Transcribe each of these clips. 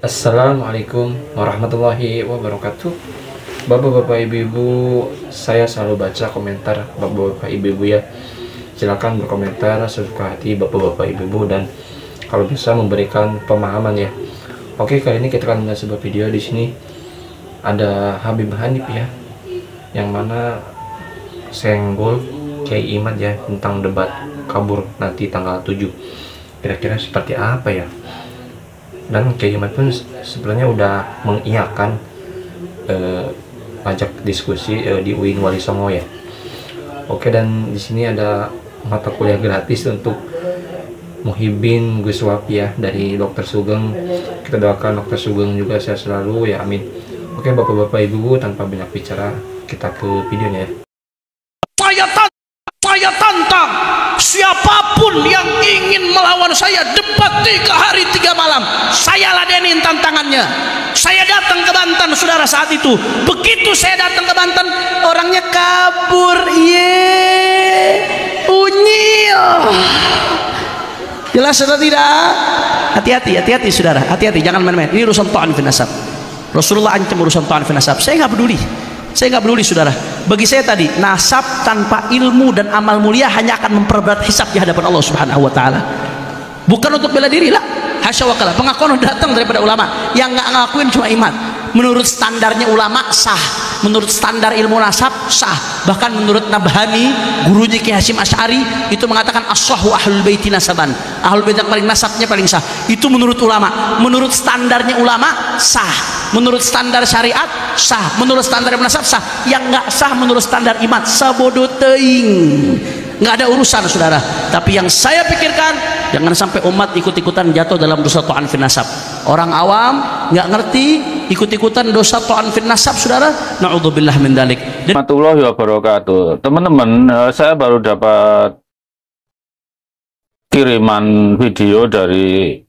Assalamualaikum warahmatullahi wabarakatuh. Bapak-bapak ibu-ibu, saya selalu baca komentar bapak-bapak ibu-ibu ya. Silakan berkomentar sesuka hati bapak-bapak ibu-ibu dan kalau bisa memberikan pemahaman ya. Oke, kali ini kita akan melihat sebuah video. Di sini ada Habib Hanif ya, yang mana senggol Kiai Imad ya tentang debat kabur nanti tanggal 7. Kira-kira seperti apa ya? Dan Kiai Imad pun sebenarnya udah mengiyakan ajak diskusi di UIN Wali Songo ya. Oke, dan di sini ada mata kuliah gratis untuk Muhyiddin Gus Wafi ya dari Dr. Sugeng. Kita doakan Dr. Sugeng juga sehat selalu ya, amin. Oke, bapak-bapak ibu, tanpa banyak bicara kita ke videonya ya. Saya tantang siapapun yang ingin melawan saya debat 3 hari 3 malam, saya ladenin tantangannya. Saya datang ke Banten saudara saat itu. Begitu saya datang ke Banten, orangnya kabur, unyil. Jelas atau tidak? Hati-hati saudara, hati-hati, jangan main-main. Ini urusan ta'an fi nasab. Rasulullah ancam urusan ta'an fi nasab. Saya nggak peduli. Saya nggak peduli saudara. Bagi saya tadi, nasab tanpa ilmu dan amal mulia hanya akan memperberat hisab di hadapan Allah Subhanahu wa taala. Bukan untuk bela diri lah. Hasya wa kalla. Pengakuan datang daripada ulama. Yang nggak ngakuin cuma Imad. Menurut standarnya ulama sah. Menurut standar ilmu nasab sah. Bahkan menurut Nabhani, gurunya Ki Hasyim Asy'ari, itu mengatakan as-sahhu ahlul baiti nasaban. Ahlul bait yang paling nasabnya paling sah. Itu menurut ulama. Menurut standarnya ulama sah. Menurut standar syariat sah. Menurut standar nasab sah. Yang nggak sah menurut standar Imad sabodo teuing. Nggak ada urusan saudara. Tapi yang saya pikirkan, jangan sampai umat ikut-ikutan jatuh dalam dosa ta'an fin nasab. Orang awam nggak ngerti ikut-ikutan dosa ta'an fin nasab saudara. Na'udzubillah min dzalik. Warahmatullahi wabarakatuh. Teman-teman, saya baru dapat kiriman video dari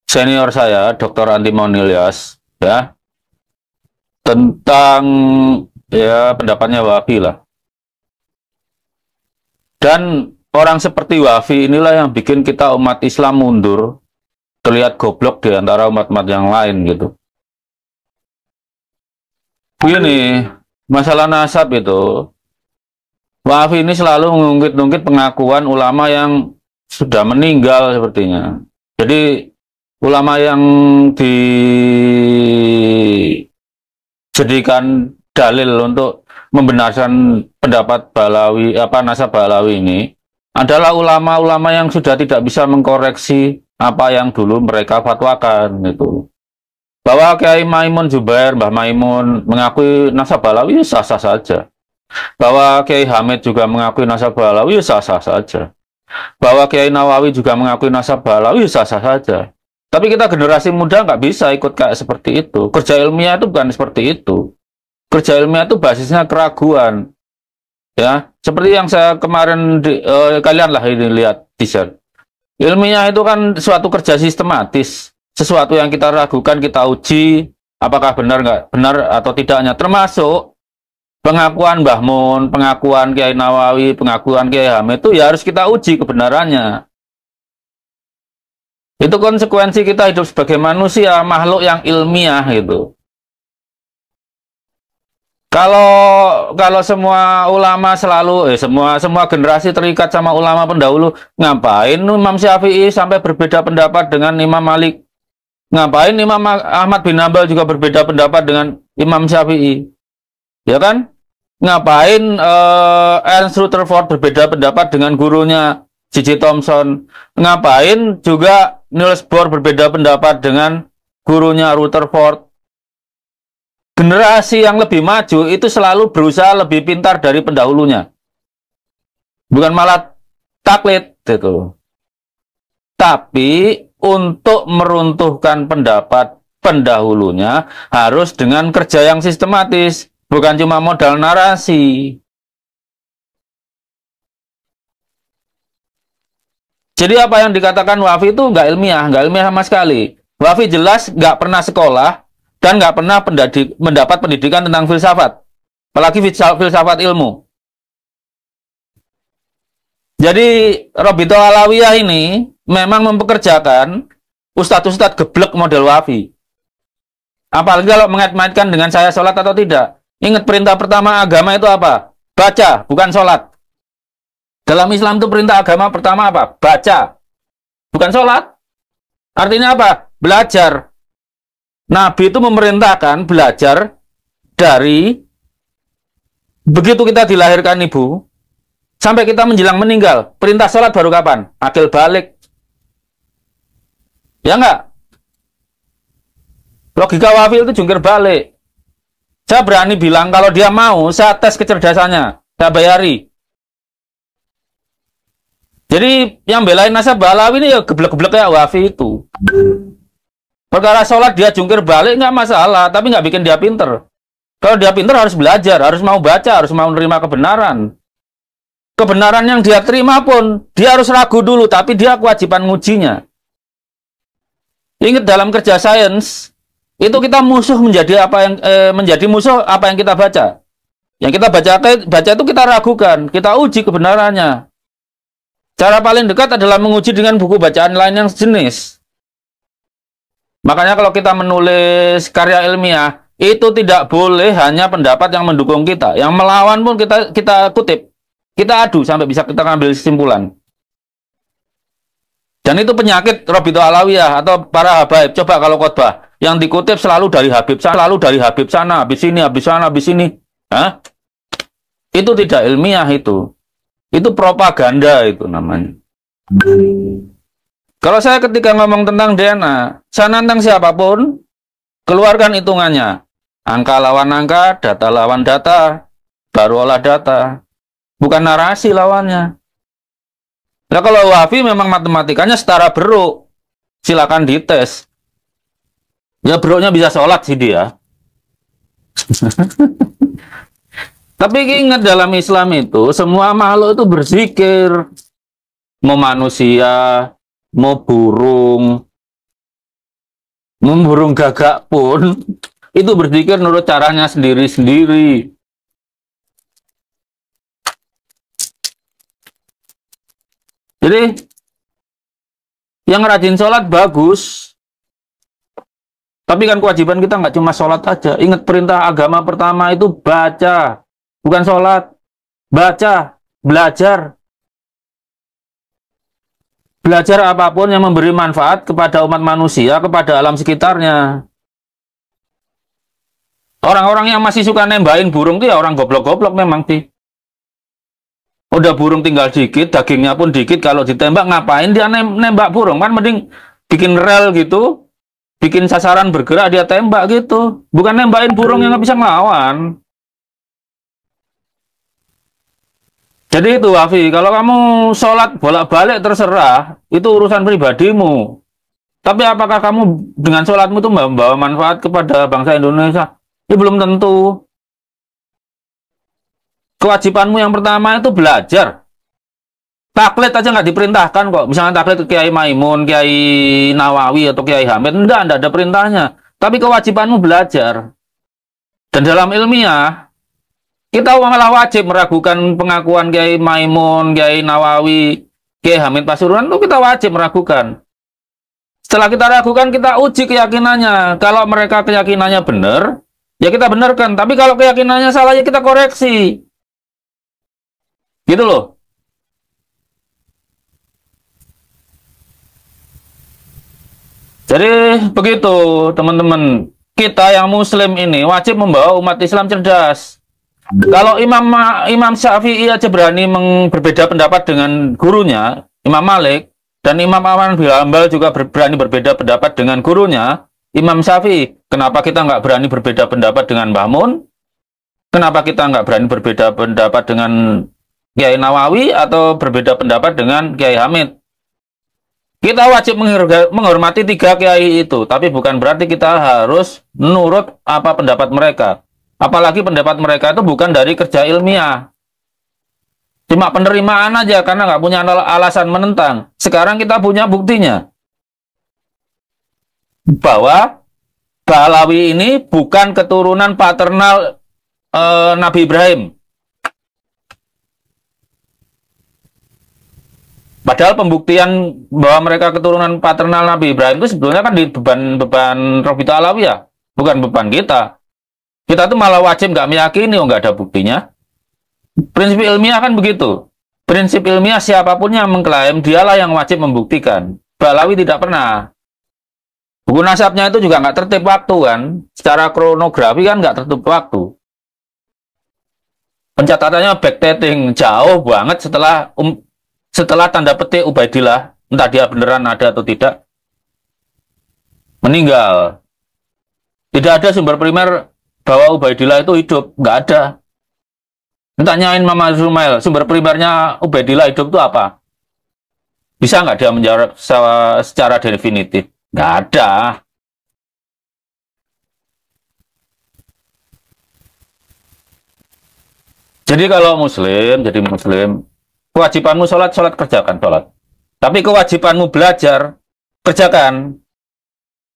senior saya, Dr. Antimon Ilyas ya, tentang ya pendapatnya Wafi lah. Dan orang seperti Wafi inilah yang bikin kita umat Islam mundur, terlihat goblok di antara umat-umat yang lain gitu. Begini, masalah nasab itu, Wafi ini selalu mengungkit-ungkit pengakuan ulama yang sudah meninggal sepertinya. Jadi ulama yang dijadikan dalil untuk membenarkan pendapat Balawi, nasab Balawi ini adalah ulama-ulama yang sudah tidak bisa mengkoreksi apa yang dulu mereka fatwakan itu. Bahwa Kiai Maimun Zubair, Mbah Maimun mengakui nasab Balawi sah-sah saja. Bahwa Kiai Hamid juga mengakui nasab Balawi sah-sah saja. Bahwa Kiai Nawawi juga mengakui nasab Balawi sah-sah saja. Tapi kita generasi muda nggak bisa ikut kayak seperti itu. Kerja ilmiah itu bukan seperti itu. Kerja ilmiah itu basisnya keraguan. Ya, seperti yang saya kemarin kalian lah ini lihat teaser. Ilmiah itu kan suatu kerja sistematis. Sesuatu yang kita ragukan, kita uji apakah benar atau tidaknya. Termasuk pengakuan Mbah Mun, pengakuan Kiai Nawawi, pengakuan Kiai Hamid itu ya harus kita uji kebenarannya. Itu konsekuensi kita hidup sebagai manusia, makhluk yang ilmiah gitu. Kalau semua ulama selalu semua generasi terikat sama ulama pendahulu, ngapain Imam Syafi'i sampai berbeda pendapat dengan Imam Malik? Ngapain Imam Ahmad bin Hanbal juga berbeda pendapat dengan Imam Syafi'i? Ya kan? Ngapain Ernst Rutherford berbeda pendapat dengan gurunya J.J. Thomson? Ngapain juga Niels Bohr berbeda pendapat dengan gurunya Rutherford? Generasi yang lebih maju itu selalu berusaha lebih pintar dari pendahulunya. Bukan malah taklid gitu. Tapi untuk meruntuhkan pendapat pendahulunya harus dengan kerja yang sistematis, bukan cuma modal narasi. Jadi apa yang dikatakan Wafi itu nggak ilmiah sama sekali. Wafi jelas nggak pernah sekolah dan nggak pernah mendapat pendidikan tentang filsafat, apalagi filsafat ilmu. Jadi Robito Alawiyah ini memang mempekerjakan ustadz-ustadz geblek model Wafi. Apalagi kalau mengait-ngaitkan dengan saya sholat atau tidak. Ingat perintah pertama agama itu apa? Baca, bukan sholat. Dalam Islam itu perintah agama pertama apa? Baca, bukan sholat. Artinya apa? Belajar. Nabi itu memerintahkan belajar dari begitu kita dilahirkan ibu, sampai kita menjelang meninggal. Perintah sholat baru kapan? Akil balik. Ya enggak? Logika Wafi itu jungkir balik. Saya berani bilang kalau dia mau, saya tes kecerdasannya. Saya bayari. Jadi yang belain nasab Balawi ini ya geblek-geblek kayak Wafi itu. Perkara sholat dia jungkir balik nggak masalah, tapi nggak bikin dia pinter. Kalau dia pinter harus belajar, harus mau baca, harus mau menerima kebenaran. Kebenaran yang dia terima pun, dia harus ragu dulu, tapi dia kewajiban ngujinya. Ingat dalam kerja sains, itu kita musuh menjadi apa yang menjadi musuh apa yang kita baca. Yang kita baca itu kita ragukan, kita uji kebenarannya. Cara paling dekat adalah menguji dengan buku bacaan lain yang sejenis. Makanya kalau kita menulis karya ilmiah, itu tidak boleh hanya pendapat yang mendukung kita. Yang melawan pun kita kutip. Kita adu sampai bisa kita ambil kesimpulan. Dan itu penyakit Robito Alawiyah atau para habaib. Coba kalau khotbah, yang dikutip selalu dari Habib sana, habis sini, habis sana, habis sini. Hah? Itu tidak ilmiah itu. Itu propaganda itu namanya. Kalau saya ketika ngomong tentang DNA, saya nantang siapapun, keluarkan hitungannya. Angka lawan angka, data lawan data, baru olah data. Bukan narasi lawannya. Nah kalau Wafi memang matematikanya setara beruk, silakan dites. Ya beruknya bisa sholat sih dia. Tapi ingat dalam Islam itu, semua makhluk itu berzikir. Mau manusia, mau burung gagak pun, itu berzikir menurut caranya sendiri-sendiri. Jadi, yang rajin sholat bagus. Tapi kan kewajiban kita nggak cuma sholat aja. Ingat perintah agama pertama itu baca. Bukan sholat. Baca. Belajar. Belajar apapun yang memberi manfaat kepada umat manusia, kepada alam sekitarnya. Orang-orang yang masih suka nembakin burung itu ya orang goblok-goblok memang sih. Udah burung tinggal dikit, dagingnya pun dikit, kalau ditembak ngapain dia nembak burung? Kan mending bikin rel gitu, bikin sasaran bergerak dia tembak gitu. Bukan nembakin burung yang nggak bisa ngelawan. Jadi itu Wafi, kalau kamu sholat bolak-balik terserah, itu urusan pribadimu. Tapi apakah kamu dengan sholatmu itu membawa manfaat kepada bangsa Indonesia? Ya belum tentu. Kewajibanmu yang pertama itu belajar. Taklid aja nggak diperintahkan kok. Misalnya taklid Kiai Maimun, Kiai Nawawi, atau Kiai Hamid. Enggak ada perintahnya. Tapi kewajibanmu belajar. Dan dalam ilmiah, kita malah wajib meragukan pengakuan Kiai Maimun, Kiai Nawawi, Kiai Hamid Pasuruan itu kita wajib meragukan. Setelah kita ragukan, kita uji keyakinannya. Kalau mereka keyakinannya benar, ya kita benarkan. Tapi kalau keyakinannya salah, ya kita koreksi. Gitu loh. Jadi begitu teman-teman. Kita yang muslim ini wajib membawa umat Islam cerdas. Kalau Imam Syafi'i aja berani berbeda pendapat dengan gurunya, Imam Malik, dan Imam Ahmad bin Hambal juga berani berbeda pendapat dengan gurunya, Imam Syafi'i. Kenapa kita nggak berani berbeda pendapat dengan Mbah Mun? Kenapa kita nggak berani berbeda pendapat dengan Kiai Nawawi atau berbeda pendapat dengan Kiai Hamid? Kita wajib menghormati tiga kiai itu, tapi bukan berarti kita harus menurut apa pendapat mereka. Apalagi pendapat mereka itu bukan dari kerja ilmiah. Cuma penerimaan aja karena nggak punya alasan menentang. Sekarang kita punya buktinya. Bahwa Balawi ini bukan keturunan paternal Nabi Ibrahim. Padahal pembuktian bahwa mereka keturunan paternal Nabi Ibrahim itu sebetulnya kan di beban Robitul Alawiyah, bukan beban kita. Kita tuh malah wajib nggak meyakini, nggak ada buktinya. Prinsip ilmiah kan begitu. Prinsip ilmiah siapapun yang mengklaim, dialah yang wajib membuktikan. Balawi tidak pernah. Buku nasabnya itu juga nggak tertib waktu kan. Secara kronografi kan nggak tertib waktu. Pencatatannya backdating jauh banget setelah tanda petik Ubaidillah, entah dia beneran ada atau tidak, meninggal. Tidak ada sumber primer bahwa Ubaidillah itu hidup, nggak ada. Tanyain Mama Zumail, sumber primernya Ubaidillah hidup itu apa? Bisa nggak dia menjawab secara definitif? Nggak ada. Jadi kalau jadi muslim, kewajibanmu sholat kerjakan sholat. Tapi kewajibanmu belajar, kerjakan.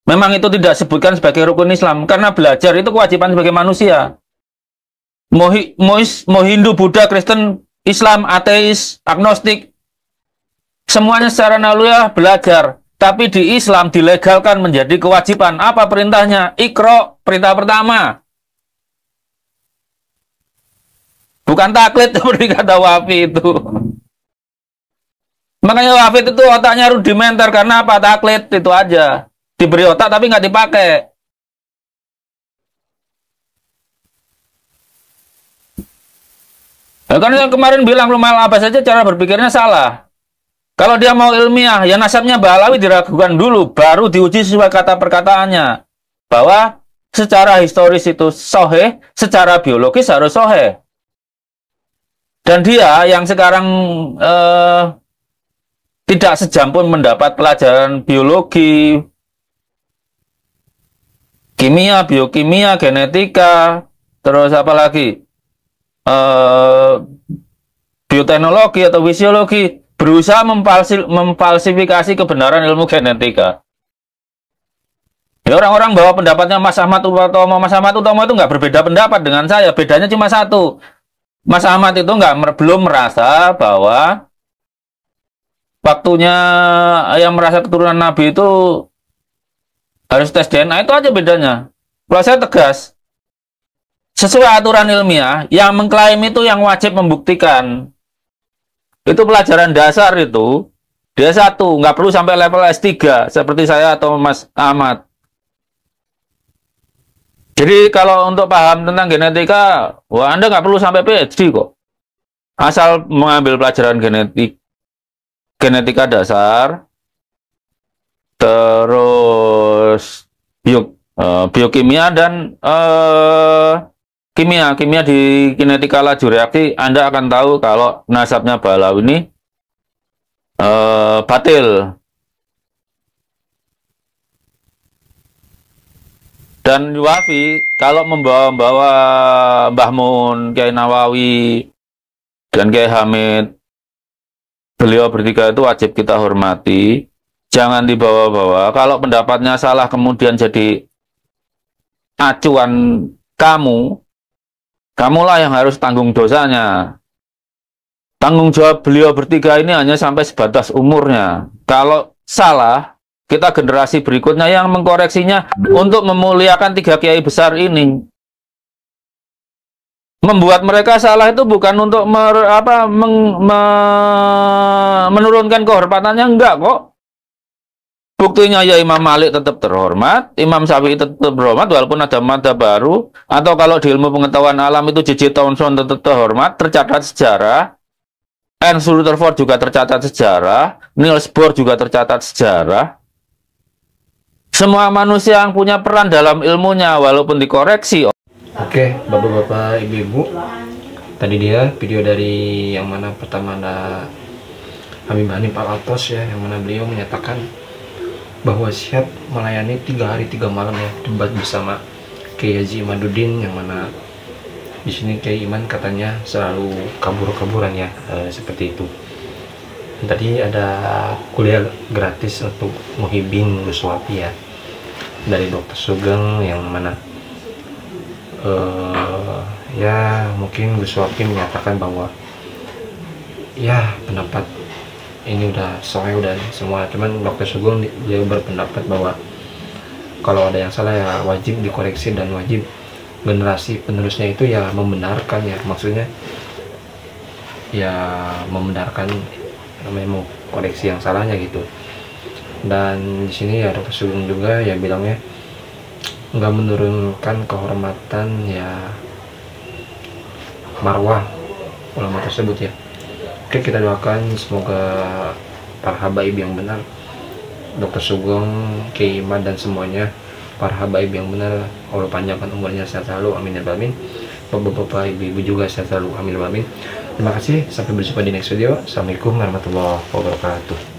Memang itu tidak disebutkan sebagai rukun Islam, karena belajar itu kewajiban sebagai manusia. Mau Hindu, Buddha, Kristen, Islam, ateis, agnostik, semuanya secara naluriah belajar. Tapi di Islam dilegalkan menjadi kewajiban. Apa perintahnya? Iqra, perintah pertama. Bukan taklid seperti kata Wafid itu. Makanya Wafid itu otaknya rudimenter. Karena apa? Taklid itu aja. Diberi otak tapi nggak dipakai. Nah, kan yang kemarin bilang Rumal Abbas saja cara berpikirnya salah. Kalau dia mau ilmiah, ya nasabnya Balawi diragukan dulu. Baru diuji sesuai kata perkataannya. Bahwa secara historis itu soheh, secara biologis harus soheh. Dan dia yang sekarang tidak sejam pun mendapat pelajaran biologi, kimia, biokimia, genetika, terus apa lagi, bioteknologi atau fisiologi, berusaha memfalsifikasi kebenaran ilmu genetika. Ya, orang-orang bawa pendapatnya Mas Ahmad Utomo. Mas Ahmad Utomo itu nggak berbeda pendapat dengan saya. Bedanya cuma satu. Mas Ahmad itu belum merasa bahwa waktunya yang merasa keturunan Nabi itu harus tes DNA, itu aja bedanya. Kalau saya tegas, sesuai aturan ilmiah, yang mengklaim itu yang wajib membuktikan. Itu pelajaran dasar itu, dia satu, nggak perlu sampai level S3, seperti saya atau Mas Ahmad. Jadi kalau untuk paham tentang genetika, wah Anda nggak perlu sampai PhD kok. Asal mengambil pelajaran genetika dasar, terus biokimia dan kimia di kinetika laju reaksi, Anda akan tahu kalau nasabnya Balawi ini batil. Dan Wafi kalau membawa Mbah Mun, Kiai Nawawi, dan Kiai Hamid, beliau bertiga itu wajib kita hormati. Jangan dibawa-bawa. Kalau pendapatnya salah kemudian jadi acuan kamulah yang harus tanggung dosanya. Tanggung jawab beliau bertiga ini hanya sampai sebatas umurnya. Kalau salah, kita generasi berikutnya yang mengkoreksinya untuk memuliakan tiga kiai besar ini. Membuat mereka salah itu bukan untuk menurunkan kehormatannya, enggak kok. Buktinya ya Imam Malik tetap terhormat, Imam Syafi'i tetap terhormat walaupun ada madzhab baru, atau kalau di ilmu pengetahuan alam itu J.J. Thomson tetap terhormat, tercatat sejarah. Ernst Rutherford juga tercatat sejarah, Niels Bohr juga tercatat sejarah. Semua manusia yang punya peran dalam ilmunya walaupun dikoreksi. Oke, bapak-bapak, ibu-ibu, tadi dia video dari yang mana pertama ada Habib Hanif Al-Atos ya, yang mana beliau menyatakan bahwa siap melayani 3 hari 3 malam ya debat bersama Kiai Haji Imaduddin, yang mana di sini Kiai Iman katanya selalu kabur-kaburan ya, seperti itu. Dan tadi ada kuliah gratis untuk Muhyiddin Ghazwafi ya dari Dr. Sugeng, yang mana ya mungkin Ghazwafi menyatakan bahwa ya pendapat ini udah soalnya udah semua, cuman Dr. Sugeng dia berpendapat bahwa kalau ada yang salah ya wajib dikoreksi, dan wajib generasi penerusnya itu ya membenarkan, ya maksudnya ya membenarkan, namanya mau koreksi yang salahnya gitu. Dan di sini ya Dr. Sugeng juga ya bilangnya nggak menurunkan kehormatan ya marwah ulama tersebut ya. Oke, kita doakan semoga para habaib yang benar, Dr. Sugeng, Kiai Imad, dan semuanya para habaib yang benar, Allah panjangkan umurnya sehat selalu, amin ya rabbal alamin. Bapak-bapak, ibu-ibu juga sehat selalu, amin ya rabbal alamin. Terima kasih, sampai berjumpa di next video. Assalamualaikum warahmatullahi wabarakatuh.